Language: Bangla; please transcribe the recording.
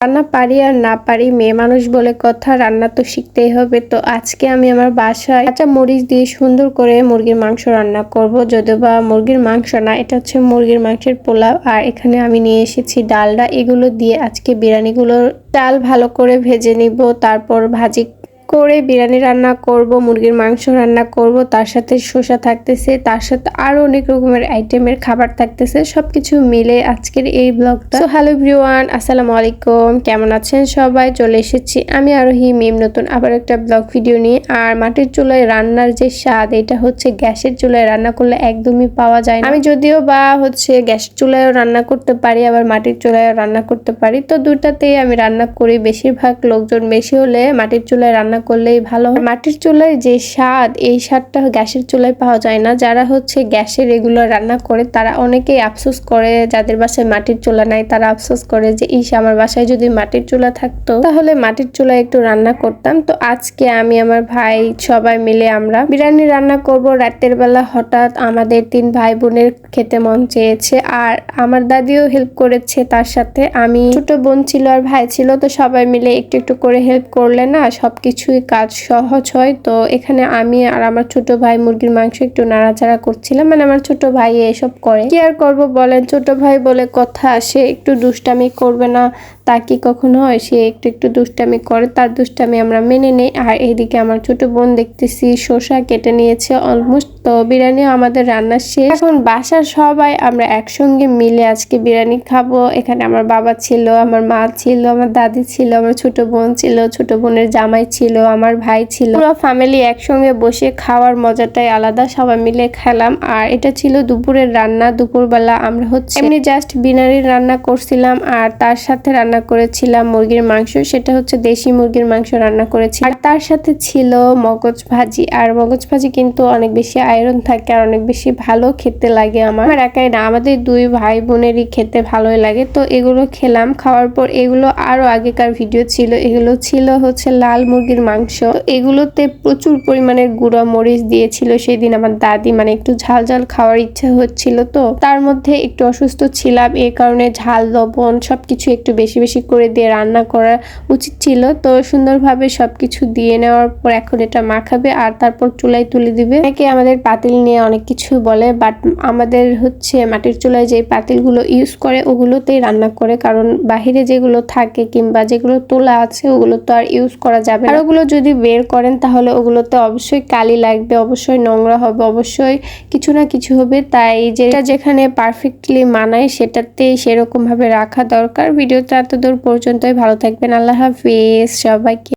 রান্না পারি আর না পারি, মেয়ে মানুষ বলে কথা, রান্না তো শিখতেই হবে। তো আজকে আমি আমার বাসায় কাঁচা মরিচ দিয়ে সুন্দর করে মুরগির মাংস রান্না করব। যদিও বা মুরগির মাংস না, এটা হচ্ছে মুরগির মাংসের পোলাও। আর এখানে আমি নিয়ে এসেছি ডালডা, এগুলো দিয়ে আজকে বিরিয়ানিগুলোর চাল ভালো করে ভেজে নিব, তারপর ভাজি করে বিরিয়ানি রান্না করব, মুরগির মাংস রান্না করব, তার সাথে শসা থাকতেছে, তার সাথে আরো অনেক রকমের আইটেমের খাবার থাকতেছে। সবকিছু মিলে আজকের এই ব্লগটা। সো হ্যালো এভরিওয়ান, আসসালামু আলাইকুম, কেমন আছেন সবাই? চলে এসেছি আমি আরোহী মিম নতুন আবার একটা ব্লগ ভিডিও নিয়ে। আর মাটির চুলায় রান্নার যে স্বাদ, এটা হচ্ছে গ্যাসের চুলায় রান্না করলে একদমই পাওয়া যায় না। আমি যদিও বা গ্যাসের চুলায়ও রান্না করতে পারি, আবার মাটির চুলায়ও রান্না করতে পারি, তো দুটাতেই আমি রান্না করি। বেশিরভাগ লোকজন বেশি হলে মাটির চুলায় রান্না করলেই ভালো। মাটির চুলায় যে স্বাদ, এই স্বাদটা গ্যাসের চুলায় পাওয়া যায় না। যারা গ্যাসে রেগুলার রান্না করে তারা অনেকেই আফসোস করে, যাদের বাসায় মাটির চুলা নাই তারা আফসোস করে যে আমার বাসায় যদি মাটির চুলা থাকতো তাহলে মাটির চুলায় একটু রান্না করতাম। তো আজকে আমি আমার ভাই সবাই মিলে আমরা বিরিয়ানি রান্না করব রাতের বেলা। হঠাৎ আমাদের 3 ভাই বোনের খেতে মন চেয়েছে, আর আমার দাদিও হেল্প করেছে। তার সাথে আমি, ছোট বোন ছিল আর ভাই ছিল, তো সবাই মিলে একটু একটু করে হেল্প করলে না সবকিছুই কাজ সহজ হয়। তো এখানে আমি আর আমার ছোট ভাই মুরগির মাংস একটু নাড়াচাড়া করছিলাম, মানে আমার ছোট ভাই এসব করে, কি আর করবো বলেন, ছোট ভাই বলে কথা, সে একটু দুষ্টামি করবে না তা কি কখনো হয়? সে একটু একটু দুষ্টামি করে, তার দুষ্টামি আমরা মেনে নেই। আর এইদিকে আমার ছোট বোন দেখতেছি শসা কেটে নিয়েছে অলমোস্ট। তো বিরিয়ানি আমাদের রান্না শেষ, এখন বাসার সবাই আমরা একসঙ্গে মিলে আজকে বিরিয়ানি খাবো। এখানে আমার বাবা ছিল, আমার মা ছিল, আমার দাদি ছিল, আমার ছোট বোন ছিল, ছোট বোনের জামাই ছিল, আমার ভাই ছিল, পুরো ফ্যামিলি একসঙ্গে বসে খাওয়ার মজাটাই আলাদা। সবাই মিলে খেলাম। আর এটা ছিল দুপুরের রান্না। দুপুরবেলা আমরা এমনি জাস্ট বিরিয়ানি রান্না করছিলাম, আর তার সাথে রান্না করেছিলাম মুরগির মাংস, সেটা দেশি মুরগির মাংস রান্না করেছি। আর তার সাথে ছিল মগজ ভাজি। আর মগজ ভাজি কিন্তু অনেক বেশি আয়রন থাকে আর অনেক বেশি ভালো খেতে লাগে। আমার একাই না, আমাদের 2 ভাই বোনেরই খেতে ভালোই লাগে। তো এগুলো খেলাম। খাওয়ার পর এগুলো আরো আগেকার ভিডিও ছিল, এগুলো ছিল লাল মুরগির মাংস। এগুলোতে প্রচুর পরিমাণের গুঁড়া মরিচ দিয়েছিল সেদিন আমার দাদি, মানে একটু ঝাল ঝাল খাওয়ার ইচ্ছা হচ্ছিল। তো তার মধ্যে একটু অসুস্থ ছিলাম, এই কারণে ঝাল লবণ সবকিছু একটু বেশি বেশি করে দিয়ে রান্না করা উচিত ছিল। তো সুন্দরভাবে সবকিছু দিয়ে নেওয়ার পর এখন এটা মাখাবে আর তারপর চুলায় তুলে দিবে। অনেকে আমাদের পাতিল নিয়ে অনেক কিছু বলে, বাট আমাদের মাটির চুলায় যে পাতিলগুলো ইউজ করে ওগুলোতেই রান্না করে, কারণ বাহিরে যেগুলো থাকে কিংবা যেগুলো তোলা আছে ওগুলো তো আর ইউজ করা যাবে না। আর ওগুলো যদি বের করেন তাহলে ওগুলোতে অবশ্যই কালি লাগবে, অবশ্যই নোংরা হবে, অবশ্যই কিছু না কিছু হবে। তাই যেটা যেখানে পারফেক্টলি মানায় সেটাতেই সেরকম ভাবে রাখা দরকার। ভিডিওটা এত দূর পর্যন্তই, ভালো থাকবেন, আল্লাহ হাফিজ সবাইকে।